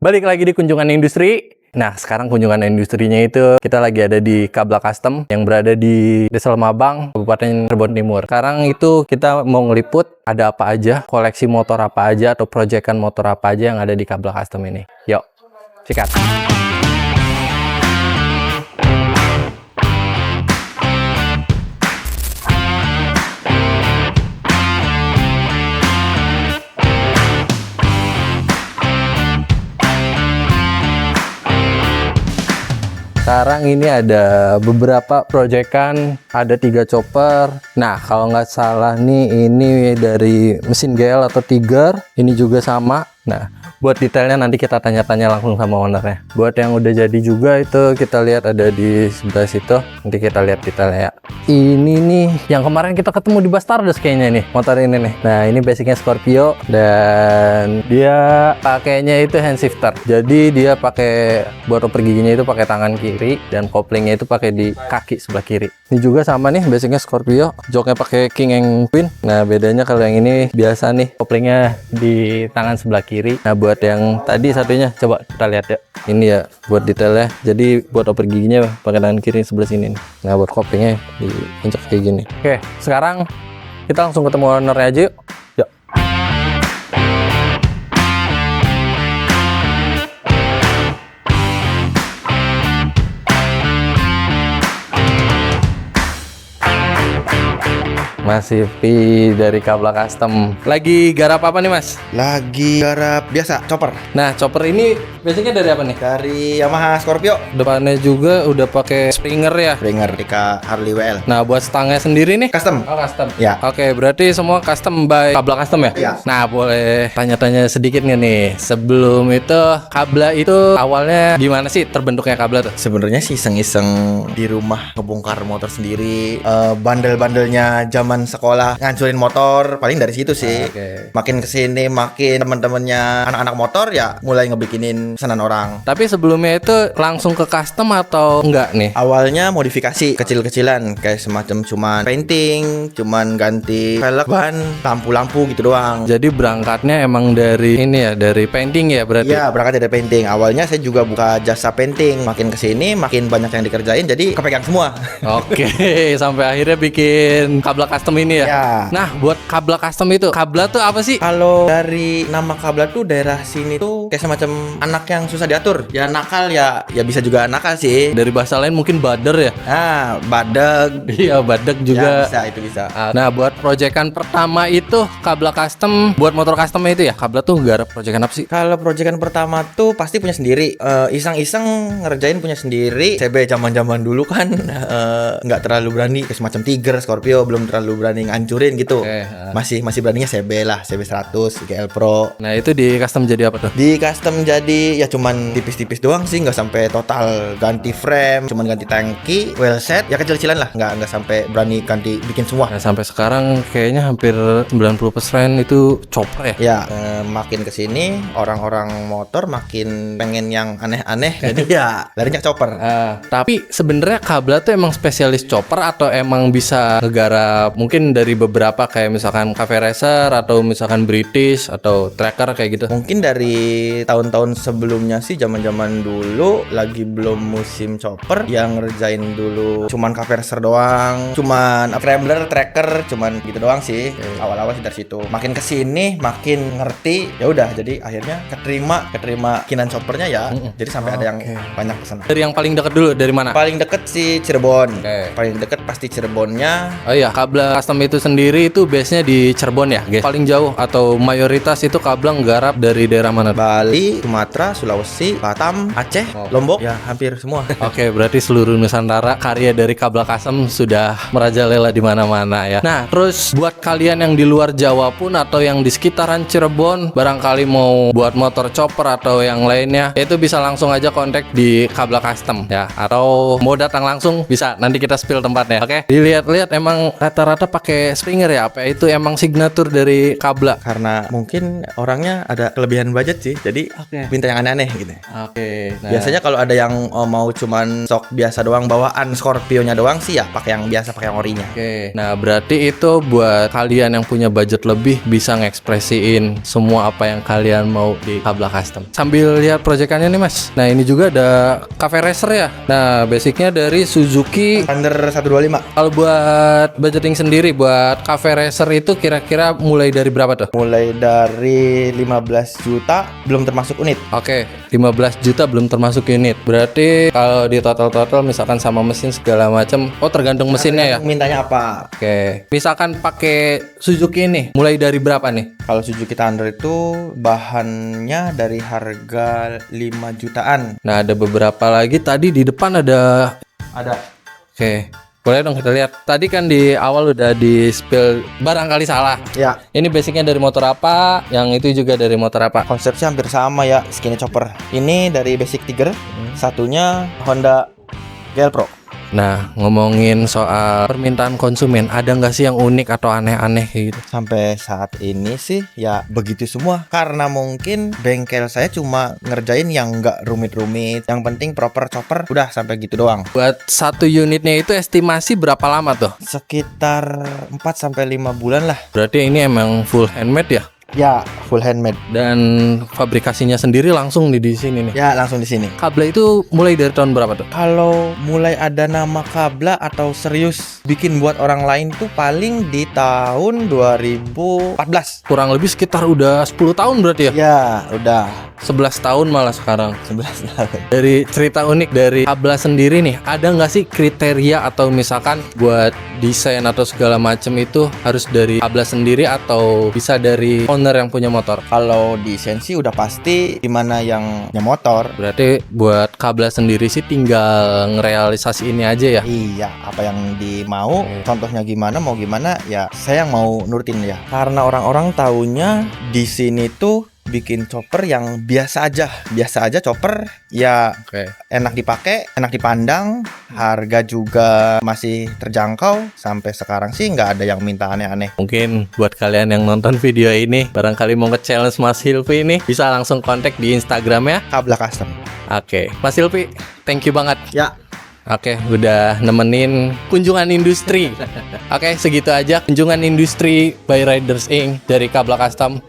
Balik lagi di kunjungan industri. Nah, sekarang kunjungan industrinya itu kita lagi ada di Kabla Custom yang berada di Desa Lemabang, Kabupaten Cirebon Timur. Sekarang itu kita mau ngeliput ada apa aja, koleksi motor apa aja atau proyekan motor apa aja yang ada di Kabla Custom ini. Yuk, sikat. Sekarang ini ada beberapa proyekan, ada 3 chopper. Nah, kalau nggak salah nih ini dari mesin GL atau Tiger. Ini juga sama. Nah, buat detailnya nanti kita tanya-tanya langsung sama ownernya. Buat yang udah jadi juga itu kita lihat ada di sebelah situ. Nanti kita lihat detailnya ya. Ini nih yang kemarin kita ketemu di Bastardos kayaknya nih, motor ini nih. Nah, ini basicnya Scorpio dan dia pakainya itu hand shifter. Jadi dia pakai buat oper giginya itu pakai tangan kiri dan koplingnya itu pakai di kaki sebelah kiri. Ini juga sama nih basicnya Scorpio, joknya pakai King and Queen. Nah, bedanya kalau yang ini biasa nih koplingnya di tangan sebelah kiri. Nah, buat yang tadi satunya coba kita lihat ya. Ini ya buat detailnya. Jadi buat oper giginya pakai tangan kiri sebelah sini nih. Nah, buat koplingnya diinjak kayak gini. Oke, sekarang kita langsung ketemu ownernya aja yuk. Yuk. Masih Pi dari Kabla Custom. Lagi garap apa nih, Mas? Lagi garap biasa, chopper. Nah, chopper ini basicnya dari apa nih? Dari Yamaha Scorpio. Depannya juga udah pakai Springer ya. Springer Rika Harley WL. Nah, buat stangnya sendiri nih? Custom. Oh, custom. Ya. Oke, berarti semua custom by Kabla Custom ya? Iya. Nah, boleh tanya-tanya sedikit nggak nih? Sebelum itu, Kabla itu awalnya gimana sih terbentuknya Kabla tuh? Sebenarnya sih iseng-iseng di rumah ngebongkar motor sendiri. Bandel-bandelnya zaman sekolah ngancurin motor, paling dari situ sih. Oke. Makin kesini, makin teman-temannya anak-anak motor ya mulai ngebikinin pesanan orang. Tapi sebelumnya itu langsung ke custom atau enggak nih? Awalnya modifikasi kecil-kecilan kayak semacam cuman painting, cuman ganti velg ban, lampu-lampu gitu doang. Jadi berangkatnya emang dari ini ya, dari painting ya berarti? Iya, berangkat dari painting. Awalnya saya juga buka jasa painting. Makin kesini, makin banyak yang dikerjain, jadi kepegang semua. Oke, sampai akhirnya bikin Kabla Custom ini ya? Ya. Nah, buat Kabla Custom itu, Kabla tuh apa sih? Kalau dari nama Kabla tuh daerah sini tuh kayak semacam anak yang susah diatur. Ya nakal ya bisa juga nakal sih. Dari bahasa lain mungkin bader ya? Nah, badeg. Iya, badeg Ya, juga. bisa, itu bisa. Nah, buat proyekan pertama itu Kabla Custom, buat motor custom itu ya, Kabla tuh garap proyekan apa sih? Kalau proyekan pertama tuh pasti punya sendiri. Iseng-iseng ngerjain punya sendiri. CB zaman-zaman dulu kan nggak terlalu berani kayak semacam Tiger, Scorpio, belum terlalu berani ngancurin gitu. Oke, Masih beraninya CB lah, CB 100, GL Pro. Nah, itu di custom jadi apa tuh? Di custom jadi ya cuman tipis-tipis doang sih, nggak sampai total ganti frame, cuman ganti tangki, wheel set, ya kecil-kecilan lah, nggak sampai berani ganti bikin semua. Nah, sampai sekarang kayaknya hampir 90% itu chopper ya? Ya, makin kesini orang-orang motor makin pengen yang aneh-aneh, jadi ya larinya ke chopper. Tapi sebenarnya Kabla tuh emang spesialis chopper atau emang bisa ngegarap mungkin dari beberapa kayak misalkan Cafe Racer atau misalkan British atau Tracker kayak gitu? Mungkin dari tahun-tahun sebelumnya sih, zaman-zaman dulu lagi belum musim chopper, yang ngerjain dulu cuman Cafe Racer doang, cuman Scrambler, Tracker, cuman gitu doang sih. Awal-awal sih dari situ. Makin kesini makin ngerti, ya udah jadi akhirnya keterima kinan choppernya ya. Jadi sampai ada yang banyak pesan. Dari yang paling dekat dulu, dari mana? Paling deket sih Cirebon. Oke. Paling deket pasti Cirebonnya. Oh iya, Kabla Custom itu sendiri itu base-nya di Cirebon ya, guys? Paling jauh atau mayoritas itu Kabla nggarap dari daerah mana? Bali, Sumatera, Sulawesi, Batam, Aceh, Lombok, ya hampir semua. Oke, berarti seluruh Nusantara karya dari Kabla Custom sudah merajalela di mana-mana ya. Nah, terus buat kalian yang di luar Jawa pun atau yang di sekitaran Cirebon, barangkali mau buat motor chopper atau yang lainnya, itu bisa langsung aja kontak di Kabla Custom ya. Atau mau datang langsung bisa, nanti kita spill tempatnya. Oke. Dilihat-lihat emang rata-rata pakai Springer ya, apa itu emang signature dari Kabla? Karena mungkin orangnya ada kelebihan budget sih, jadi minta yang aneh-aneh gitu. Oke. Nah, Biasanya kalau ada yang mau cuman sok biasa doang bawaan Scorpio-nya doang sih ya pakai yang biasa, pakai yang orinya. Oke. Nah, berarti itu buat kalian yang punya budget lebih bisa ngekspresiin semua apa yang kalian mau di Kabla Custom. Sambil lihat proyekannya nih, Mas. Nah, ini juga ada cafe racer ya. Nah, basicnya dari Suzuki. Thunder 125. Kalau buat budgeting sendiri buat cafe racer itu kira-kira mulai dari berapa tuh? Mulai dari 15 juta belum termasuk unit. Oke, 15 juta belum termasuk unit. Berarti kalau di total misalkan sama mesin segala macam, oh tergantung mesinnya ya. Mintanya apa? Oke, misalkan pakai Suzuki ini, mulai dari berapa nih? Kalau Suzuki Thunder itu bahannya dari harga 5 jutaan. Nah, ada beberapa lagi. Tadi di depan ada. Ada. Oke, boleh dong kita lihat. Tadi kan di awal udah di spill, barangkali salah. Ya, Ini basicnya dari motor apa? Yang itu juga dari motor apa? konsepnya hampir sama ya, skinny chopper. Ini dari Basic Tiger, satunya Honda GL Pro. Nah, ngomongin soal permintaan konsumen, ada nggak sih yang unik atau aneh-aneh kayak gitu? Sampai saat ini sih ya begitu semua. Karena mungkin bengkel saya cuma ngerjain yang nggak rumit-rumit. Yang penting proper chopper, udah sampai gitu doang. Buat satu unitnya itu estimasi berapa lama tuh? Sekitar 4-5 bulan lah. Berarti ini emang full handmade ya? Ya, full handmade. Dan fabrikasinya sendiri langsung di sini nih. Ya, langsung di sini. Kabla itu mulai dari tahun berapa tuh? Kalau mulai ada nama Kabla atau serius bikin buat orang lain tuh paling di tahun 2014. Kurang lebih sekitar udah 10 tahun berarti ya? Ya, udah 11 tahun malah sekarang. 11 tahun. Dari cerita unik dari Kabla sendiri nih, ada nggak sih kriteria atau misalkan buat desain atau segala macam itu harus dari Kabla sendiri atau bisa dari owner yang punya motor? Kalau desain sih udah pasti gimana yang punya motor. Berarti buat Kabla sendiri sih tinggal ngerealisasi ini aja ya? Iya, apa yang dimau, contohnya gimana, mau gimana, ya saya yang mau nurutin ya. Karena orang-orang taunya di sini tuh bikin chopper yang biasa aja chopper ya, Oke. enak dipakai, enak dipandang, harga juga masih terjangkau. Sampai sekarang sih nggak ada yang minta aneh-aneh. Mungkin buat kalian yang nonton video ini, barangkali mau nge-challenge Mas Hilvi ini, bisa langsung kontak di Instagramnya. Kabla Custom. Oke, Mas Hilvi, thank you banget. Ya, Oke, udah nemenin kunjungan industri. Oke, segitu aja kunjungan industri by Riders Inc. dari Kabla Custom.